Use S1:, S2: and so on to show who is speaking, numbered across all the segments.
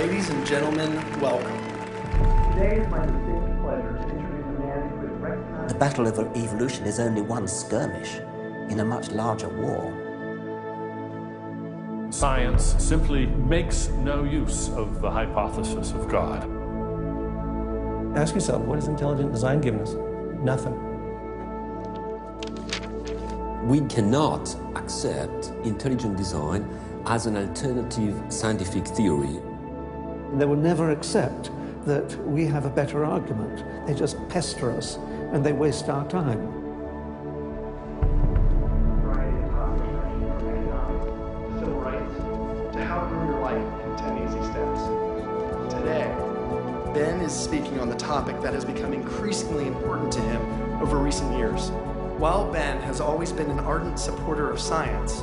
S1: Ladies and gentlemen, welcome. Today is my distinct pleasure to introduce a man who is recognized.
S2: The battle of evolution is only one skirmish in a much larger war.
S3: Science simply makes no use of the hypothesis of God.
S4: Ask yourself, what has intelligent design given us? Nothing.
S5: We cannot accept intelligent design as an alternative scientific theory.
S6: They will never accept that we have a better argument. They just pester us and they waste our time.
S1: Civil rights, to how to ruin your life in 10 easy steps. Today, Ben is speaking on the topic that has become increasingly important to him over recent years. While Ben has always been an ardent supporter of science,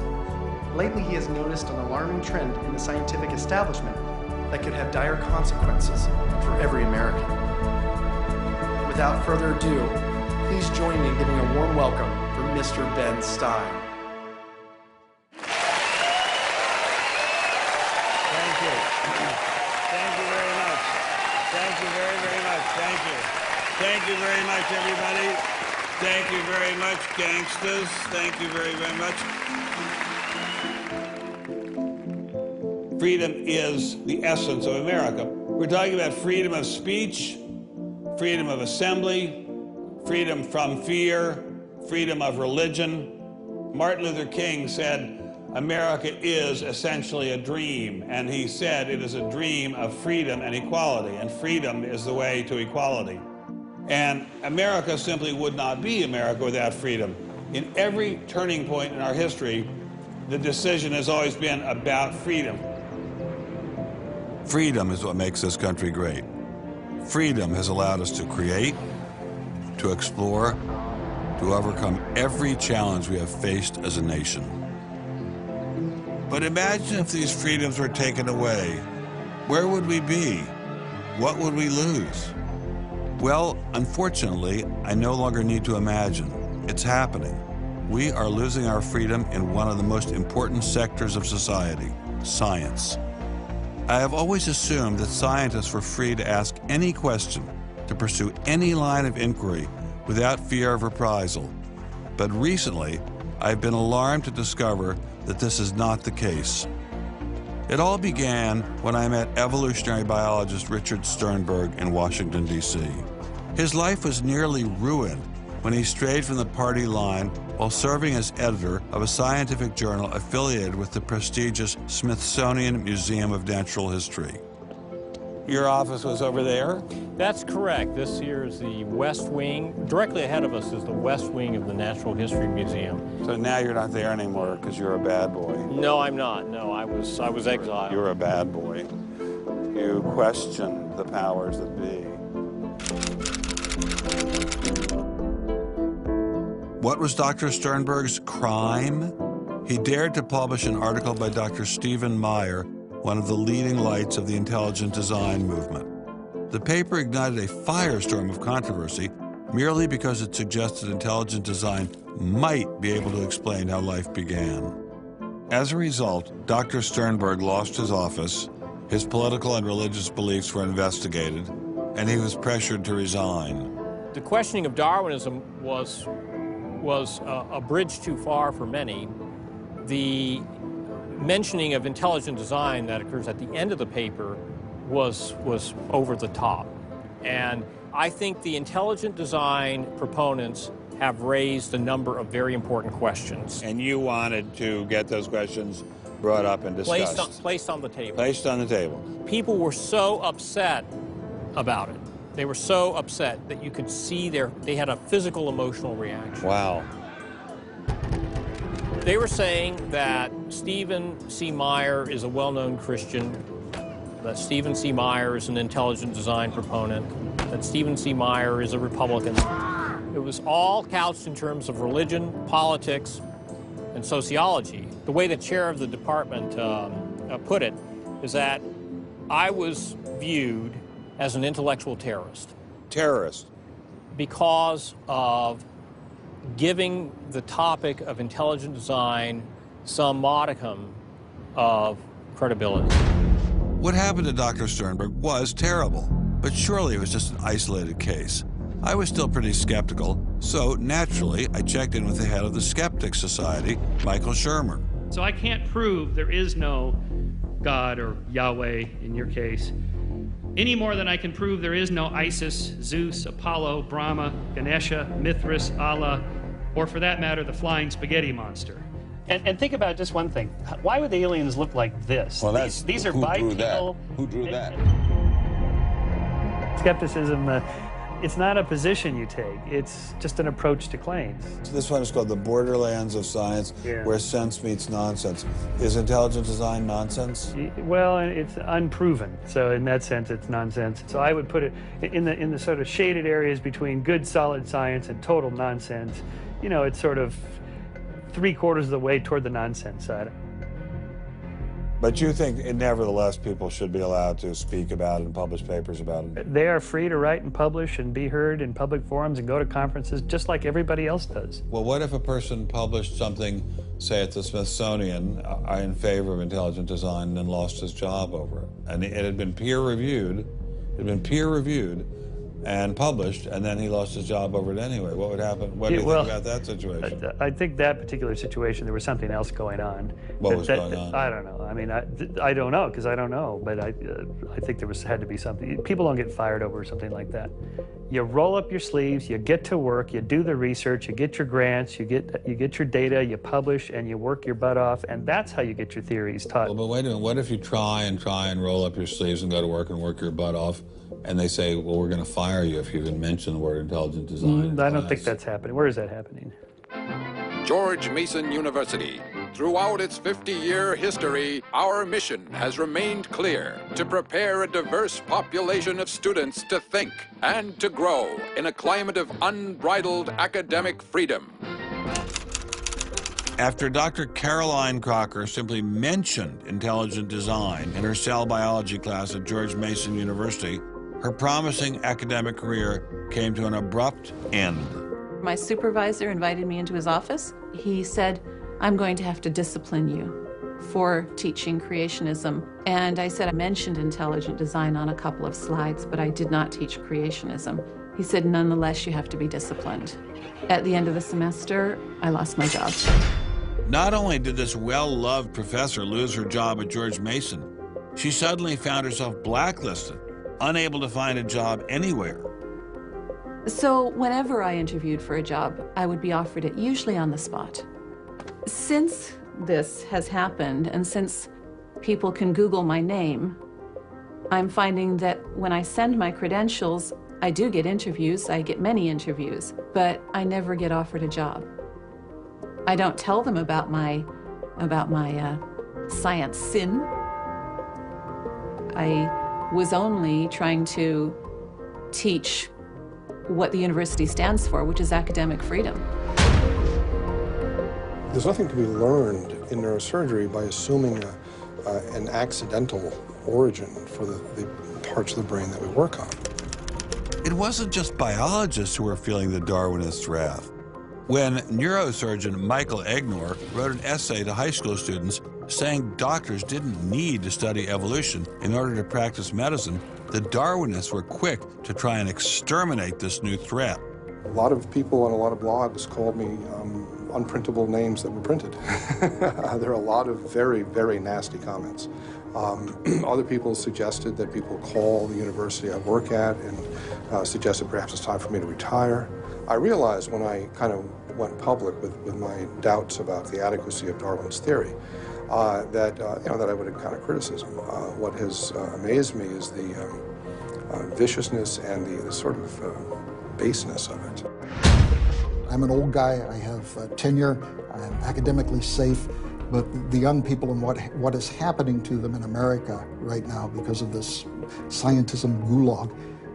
S1: lately he has noticed an alarming trend in the scientific establishment that could have dire consequences for every American. Without further ado, please join me in giving a warm welcome for Mr. Ben Stein.
S7: Thank you. Thank you very much. Thank you very, very much. Thank you. Thank you very much, everybody. Thank you very much, gangsters. Thank you very, very much. Freedom is the essence of America. We're talking about freedom of speech, freedom of assembly, freedom from fear, freedom of religion. Martin Luther King said, America is essentially a dream, and he said it is a dream of freedom and equality, and freedom is the way to equality. And America simply would not be America without freedom. In every turning point in our history, the decision has always been about freedom.
S8: Freedom is what makes this country great. Freedom has allowed us to create, to explore, to overcome every challenge we have faced as a nation. But imagine if these freedoms were taken away. Where would we be? What would we lose? Well, unfortunately, I no longer need to imagine. It's happening. We are losing our freedom in one of the most important sectors of society, science. I have always assumed that scientists were free to ask any question, to pursue any line of inquiry without fear of reprisal. But recently, I've been alarmed to discover that this is not the case. It all began when I met evolutionary biologist Richard Sternberg in Washington, D.C. His life was nearly ruined when he strayed from the party line while serving as editor of a scientific journal affiliated with the prestigious Smithsonian Museum of Natural History. Your office was over there?
S9: That's correct. This here is the West Wing. Directly ahead of us is the West Wing of the Natural History Museum.
S8: So now you're not there anymore because you're a bad boy.
S9: No, I'm not. No, I was exiled.
S8: You're a bad boy. You questioned the powers that be. What was Dr. Sternberg's crime? He dared to publish an article by Dr. Stephen Meyer, one of the leading lights of the intelligent design movement. The paper ignited a firestorm of controversy merely because it suggested intelligent design might be able to explain how life began. As a result, Dr. Sternberg lost his office, his political and religious beliefs were investigated, and he was pressured to resign.
S9: The questioning of Darwinism was a bridge too far for many. The mentioning of intelligent design that occurs at the end of the paper was over the top. And I think the intelligent design proponents have raised a number of very important questions.
S8: And you wanted to get those questions brought up and discussed.
S9: Placed on the table.
S8: Placed on the table.
S9: People were so upset about it. They were so upset that you could see they had a physical emotional reaction.
S8: Wow.
S9: They were saying that Stephen C. Meyer is a well-known Christian, that Stephen C. Meyer is an intelligent design proponent, that Stephen C. Meyer is a Republican. It was all couched in terms of religion, politics, and sociology. The way the chair of the department put it is that I was viewed as an intellectual terrorist.
S8: Terrorist?
S9: Because of giving the topic of intelligent design some modicum of credibility.
S8: What happened to Dr. Sternberg was terrible, but surely it was just an isolated case. I was still pretty skeptical, so naturally I checked in with the head of the Skeptics Society, Michael Shermer.
S10: So I can't prove there is no God, or Yahweh in your case, any more than I can prove there is no Isis, Zeus, Apollo, Brahma, Ganesha, Mithras, Allah, or for that matter, the flying spaghetti monster.
S11: And think about just one thing. Why would the aliens look like this?
S8: Well,
S11: these are bipedal.
S8: Who drew that?
S11: Skepticism, it's not a position you take. It's just an approach to claims.
S8: This one is called the borderlands of science, where sense meets nonsense. Is intelligent design nonsense?
S11: Well, it's unproven. So in that sense, it's nonsense. So I would put it in the sort of shaded areas between good, solid science and total nonsense. You know, it's sort of 3/4 of the way toward the nonsense side.
S8: But you think, nevertheless, people should be allowed to speak about it and publish papers about it?
S11: They are free to write and publish and be heard in public forums and go to conferences just like everybody else does.
S8: Well, what if a person published something, say at the Smithsonian, in favor of intelligent design and then lost his job over it? And it had been peer-reviewed, and published, and then he lost his job over it anyway. What would happen? What do you think about that situation?
S11: I think that particular situation, there was something else going on.
S8: What was going on?
S11: I don't know. I mean, I don't know, because I don't know, but I think there had to be something. People don't get fired over something like that. You roll up your sleeves, you get to work, you do the research, you get your grants, you get your data, you publish, and you work your butt off, and that's how you get your theories taught.
S8: Well, but wait a minute. What if you try and roll up your sleeves and go to work and work your butt off, and they say, well, we're going to fire you if you even mention the word intelligent design?
S11: I don't think that's happening. Where is that happening?
S12: George Mason University. Throughout its 50-year history, our mission has remained clear: to prepare a diverse population of students to think and to grow in a climate of unbridled academic freedom.
S8: After Dr. Caroline Crocker simply mentioned intelligent design in her cell biology class at George Mason University, her promising academic career came to an abrupt end.
S13: My supervisor invited me into his office. He said, "I'm going to have to discipline you for teaching creationism." And I said, I mentioned intelligent design on a couple of slides, but I did not teach creationism. He said, "Nonetheless, you have to be disciplined." At the end of the semester, I lost my job.
S8: Not only did this well-loved professor lose her job at George Mason, she suddenly found herself blacklisted, unable to find a job anywhere.
S13: So whenever I interviewed for a job, I would be offered it, usually on the spot. Since this has happened, and since people can Google my name, I'm finding that when I send my credentials, I do get interviews, I get many interviews, but I never get offered a job. I don't tell them about my science sin. I was only trying to teach what the university stands for, which is academic freedom.
S14: There's nothing to be learned in neurosurgery by assuming an accidental origin for the parts of the brain that we work on.
S8: It wasn't just biologists who were feeling the Darwinist wrath. When neurosurgeon Michael Egnor wrote an essay to high school students saying doctors didn't need to study evolution in order to practice medicine, the Darwinists were quick to try and exterminate this new threat.
S14: A lot of people on a lot of blogs called me unprintable names that were printed. There are a lot of very, very nasty comments. Other people suggested that people call the university I work at and suggested perhaps it's time for me to retire. I realized when I kind of went public with my doubts about the adequacy of Darwin's theory that I would encounter criticism. What has amazed me is the viciousness and the sort of baseness of it.
S15: I'm an old guy, I have tenure, I'm academically safe, but the young people and what is happening to them in America right now because of this scientism gulag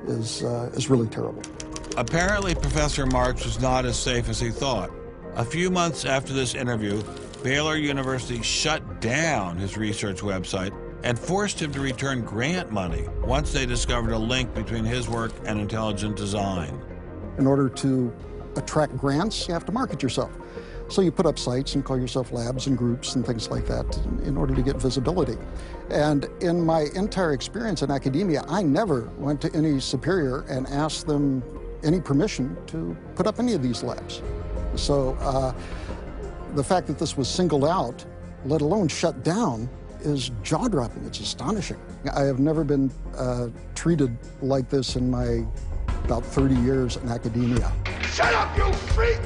S15: is really terrible.
S8: Apparently, Professor Marks was not as safe as he thought. A few months after this interview, Baylor University shut down his research website and forced him to return grant money once they discovered a link between his work and intelligent design.
S15: In order to attract grants, you have to market yourself. So you put up sites and call yourself labs and groups and things like that in order to get visibility. And in my entire experience in academia, I never went to any superior and asked them any permission to put up any of these labs. So the fact that this was singled out, let alone shut down, is jaw-dropping. It's astonishing. I have never been treated like this in my about 30 years in academia.
S16: Shut up, you freak!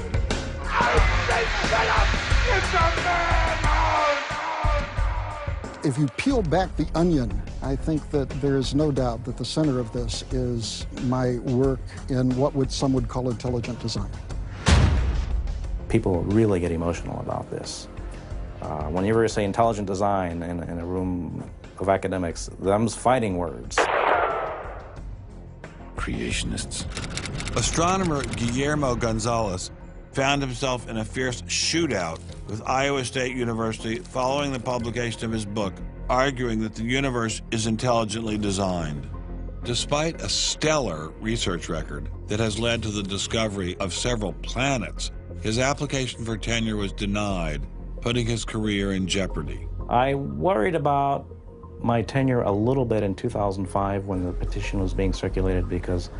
S16: I said shut up! It's a man!
S15: If you peel back the onion, I think that there is no doubt that the center of this is my work in what some would call intelligent design.
S17: People really get emotional about this. Whenever you say intelligent design in a room of academics, them's fighting words.
S8: Creationists. Astronomer Guillermo Gonzalez found himself in a fierce shootout with Iowa State University following the publication of his book, arguing that the universe is intelligently designed. Despite a stellar research record that has led to the discovery of several planets, his application for tenure was denied, putting his career in jeopardy.
S17: I worried about my tenure a little bit in 2005 when the petition was being circulated because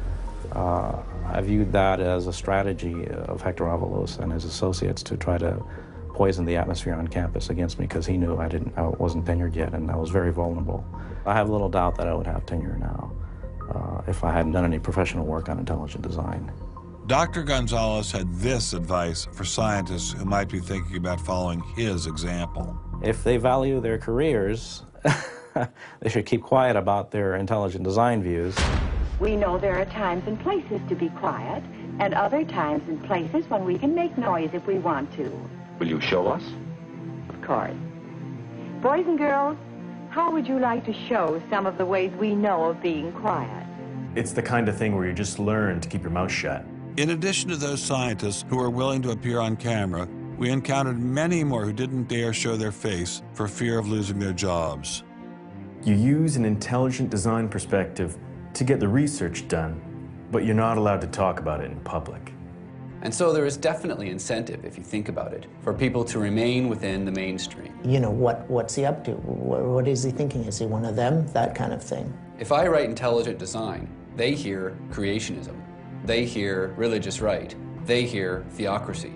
S17: I viewed that as a strategy of Hector Avalos and his associates to try to poison the atmosphere on campus against me because he knew I wasn't tenured yet and I was very vulnerable. I have little doubt that I would have tenure now if I hadn't done any professional work on intelligent design.
S8: Dr. Gonzalez had this advice for scientists who might be thinking about following his example.
S17: If they value their careers, they should keep quiet about their intelligent design views.
S18: We know there are times and places to be quiet, and other times and places when we can make noise if we want to.
S19: Will you show us?
S18: Of course. Boys and girls, how would you like to show some of the ways we know of being quiet?
S20: It's the kind of thing where you just learn to keep your mouth shut.
S8: In addition to those scientists who were willing to appear on camera, we encountered many more who didn't dare show their face for fear of losing their jobs.
S20: You use an intelligent design perspective to get the research done, but you're not allowed to talk about it in public.
S21: And so there is definitely incentive, if you think about it, for people to remain within the mainstream.
S22: You know, what's he up to? What is he thinking? Is he one of them? That kind of thing.
S21: If I write intelligent design, they hear creationism. They hear religious right. They hear theocracy.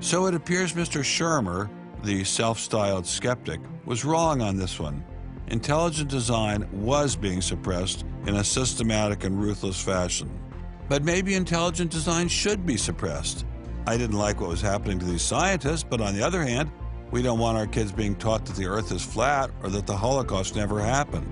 S8: So it appears Mr. Shermer, the self-styled skeptic, was wrong on this one. Intelligent design was being suppressed in a systematic and ruthless fashion. But maybe intelligent design should be suppressed. I didn't like what was happening to these scientists, but on the other hand, we don't want our kids being taught that the Earth is flat or that the Holocaust never happened.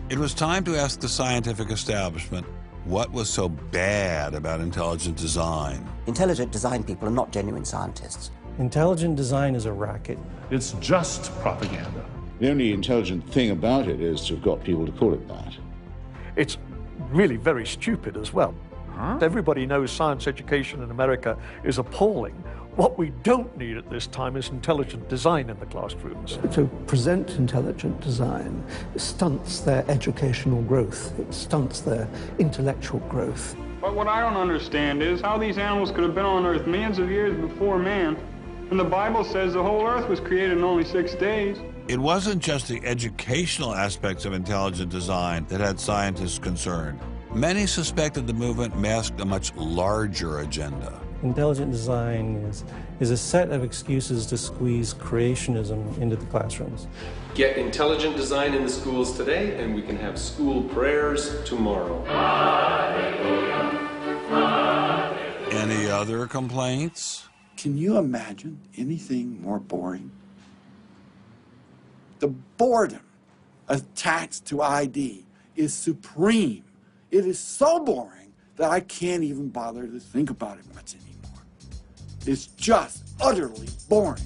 S8: It was time to ask the scientific establishment what was so bad about intelligent design.
S2: Intelligent design people are not genuine scientists.
S4: Intelligent design is a racket.
S3: It's just propaganda.
S19: The only intelligent thing about it is to have got people to call it that.
S23: It's really very stupid as well. Everybody knows science education in America is appalling. What we don't need at this time is intelligent design in the classrooms.
S6: To present intelligent design stunts their educational growth. It stunts their intellectual growth.
S24: But what I don't understand is how these animals could have been on Earth millions of years before man. And the Bible says the whole Earth was created in only 6 days.
S8: It wasn't just the educational aspects of intelligent design that had scientists concerned. Many suspected the movement masked a much larger agenda.
S4: Intelligent design is a set of excuses to squeeze creationism into the classrooms.
S25: Get intelligent design in the schools today, and we can have school prayers tomorrow.
S8: Any other complaints?
S26: Can you imagine anything more boring? The boredom attached to ID is supreme. It is so boring that I can't even bother to think about it much anymore. It's just utterly boring.